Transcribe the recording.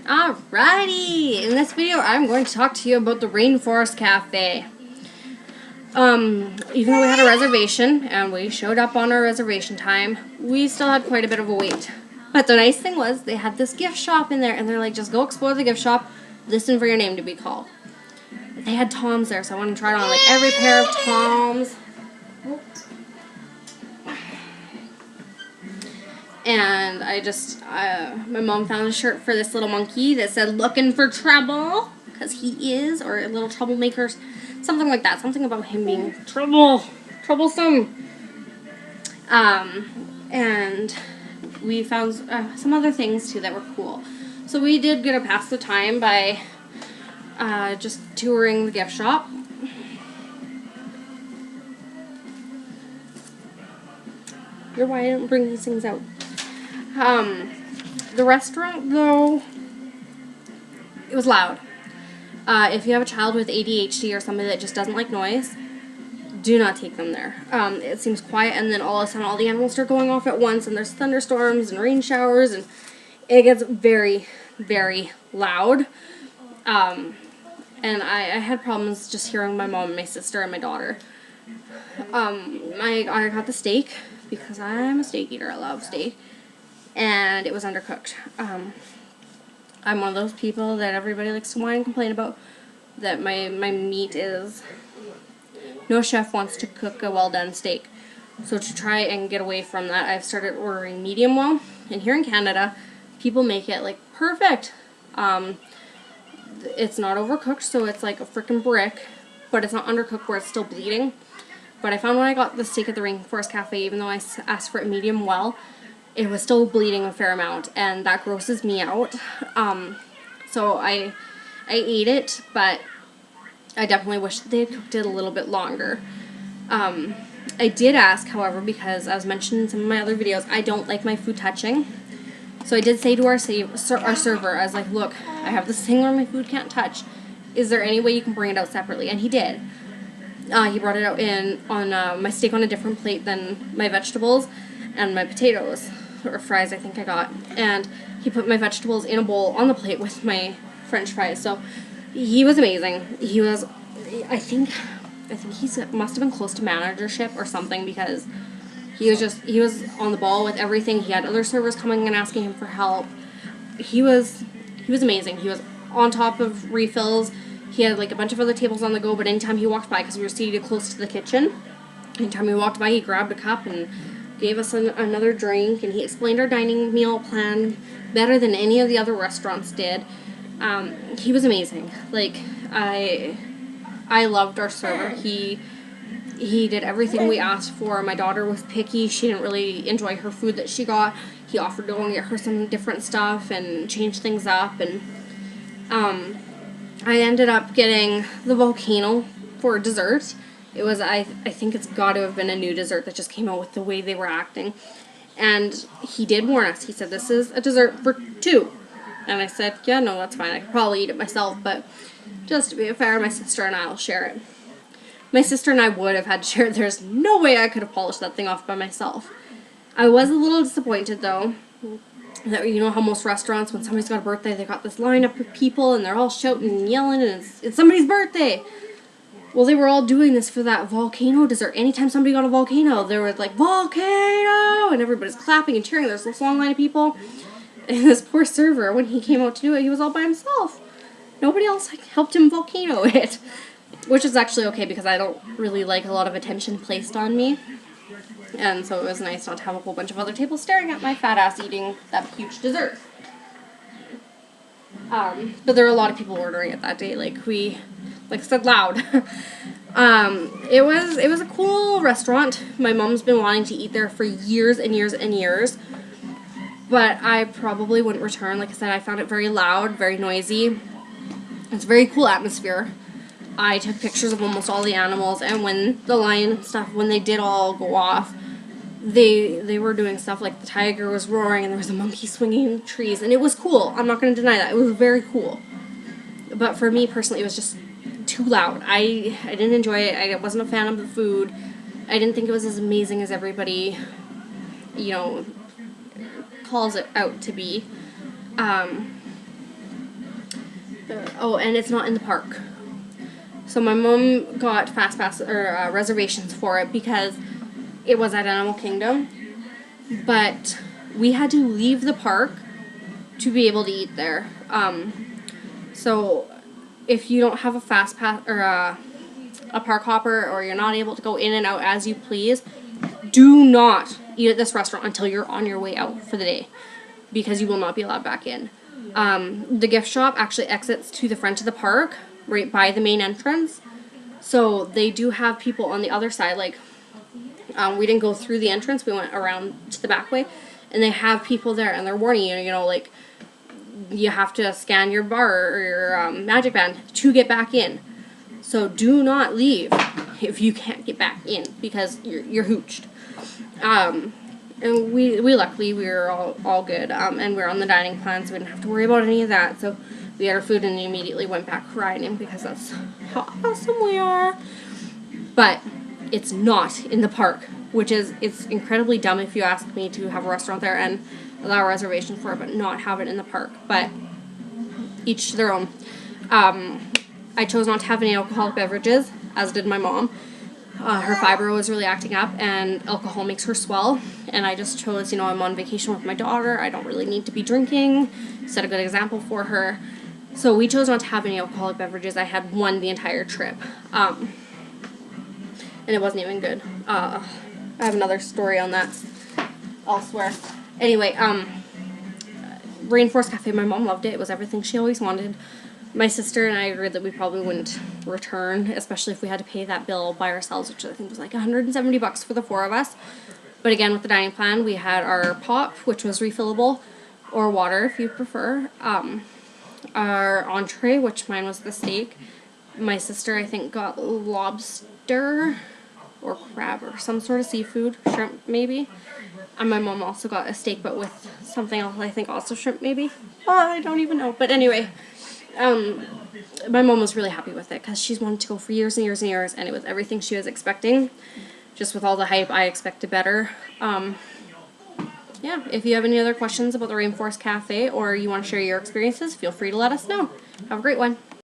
Alrighty, in this video I'm going to talk to you about the Rainforest Cafe. Even though we had a reservation and we showed up on our reservation time, we still had quite a bit of a wait. But the nice thing was they had this gift shop in there and they're like, just go explore the gift shop, listen for your name to be called. They had Toms there, so I wanted to try on like every pair of Toms. And my mom found a shirt for this little monkey that said, looking for trouble, because he is, or a little troublemaker, something like that, something about him being troublesome. And we found some other things, too, that were cool. So we did get to pass the time by just touring the gift shop. You're why I didn't bring these things out. The restaurant, though, it was loud. If you have a child with ADHD or somebody that just doesn't like noise, do not take them there. It seems quiet, and then all of a sudden all the animals start going off at once, and there's thunderstorms and rain showers, and it gets very, very loud. And I had problems just hearing my mom and my sister and my daughter. I got the steak, because I'm a steak eater. I love steak. And it was undercooked. I'm one of those people that everybody likes to whine and complain about, that my meat is... No chef wants to cook a well-done steak. So to try and get away from that, I've started ordering medium well. And here in Canada, people make it, like, perfect. It's not overcooked, so it's like a frickin' brick. But it's not undercooked where it's still bleeding. But I found when I got the steak at the Rainforest Cafe, even though I asked for it medium well, it was still bleeding a fair amount, and that grosses me out. So I ate it, but I definitely wish they had cooked it a little bit longer. I did ask, however, because as mentioned in some of my other videos, I don't like my food touching. So I did say to our server, I was like, look, I have this thing where my food can't touch. Is there any way you can bring it out separately? And he did. He brought it out on my steak on a different plate than my vegetables and my potatoes, or fries I think I got. And he put my vegetables in a bowl on the plate with my French fries. So he was amazing. He was, I think he must have been close to managership or something, because he was on the ball with everything. He had other servers coming and asking him for help. He was amazing. He was on top of refills. He had like a bunch of other tables on the go, but anytime he walked by, because we were seated close to the kitchen, anytime he walked by, he grabbed a cup and gave us another drink, and he explained our dining meal plan better than any of the other restaurants did. He was amazing. Like, I loved our server. He did everything we asked for. My daughter was picky. She didn't really enjoy her food that she got. He offered to go and get her some different stuff and change things up, and I ended up getting the volcano for dessert. It was, I think it's got to have been a new dessert that just came out with the way they were acting. And he did warn us. He said, this is a dessert for 2. And I said, yeah, no, that's fine. I could probably eat it myself, but just to be fair, my sister and I will share it. My sister and I would have had to share it. There's no way I could have polished that thing off by myself. I was a little disappointed, though, that, you know how most restaurants, when somebody's got a birthday, they got this lineup of people, and they're all shouting and yelling, and it's somebody's birthday. Well, they were all doing this for that volcano dessert. Anytime somebody got a volcano, there was like, volcano! And everybody's clapping and cheering. There's this long line of people. And this poor server, when he came out to do it, he was all by himself. Nobody else helped him volcano it. Which is actually okay, because I don't really like a lot of attention placed on me. And so it was nice not to have a whole bunch of other tables staring at my fat ass eating that huge dessert. But there were a lot of people ordering it that day. Like I said, loud. It was a cool restaurant. My mom's been wanting to eat there for years and years and years. But I probably wouldn't return. Like I said, I found it very loud, very noisy. It's a very cool atmosphere. I took pictures of almost all the animals, and when the lion and stuff, when they did all go off, they were doing stuff like the tiger was roaring and there was a monkey swinging in trees, and it was cool. I'm not going to deny that. It was very cool. But for me personally, it was just too loud. I didn't enjoy it. I wasn't a fan of the food. I didn't think it was as amazing as everybody, calls it out to be. Oh, and it's not in the park. So my mom got fast pass or reservations for it because it was at Animal Kingdom, but we had to leave the park to be able to eat there. So if you don't have a fast pass or a park hopper, or you're not able to go in and out as you please, do not eat at this restaurant until you're on your way out for the day, because you will not be allowed back in. The gift shop actually exits to the front of the park, right by the main entrance. So they do have people on the other side, like, we didn't go through the entrance, we went around to the back way, and they have people there, and they're warning you, you know, like, you have to scan your bar or your magic band to get back in. So do not leave if you can't get back in, because you're hooched. And we luckily we were all good, and we were on the dining plan, so we didn't have to worry about any of that. So we had our food and immediately went back riding, because that's how awesome we are. But it's not in the park, which is, it's incredibly dumb if you ask me, to have a restaurant there and allow a reservation for it, but not have it in the park. But each to their own. I chose not to have any alcoholic beverages, as did my mom. Her fibro was really acting up, and alcohol makes her swell. And I just chose, you know, I'm on vacation with my daughter, I don't really need to be drinking. Set a good example for her. So we chose not to have any alcoholic beverages. I had one the entire trip. And it wasn't even good. I have another story on that elsewhere. Anyway, Rainforest Cafe, my mom loved it. It was everything she always wanted. My sister and I agreed that we probably wouldn't return, especially if we had to pay that bill by ourselves, which I think was like $170 for the 4 of us. But again, with the dining plan, we had our pop, which was refillable, or water if you prefer. Our entree, which mine was the steak. My sister, I think, got lobster or crab or some sort of seafood, shrimp maybe. And my mom also got a steak, but with something else, I think also shrimp maybe. I don't even know. But anyway, my mom was really happy with it, because she's wanted to go for years and years and years, and it was everything she was expecting. Just with all the hype, I expected better. Yeah, if you have any other questions about the Rainforest Cafe, or you want to share your experiences, feel free to let us know. Have a great one.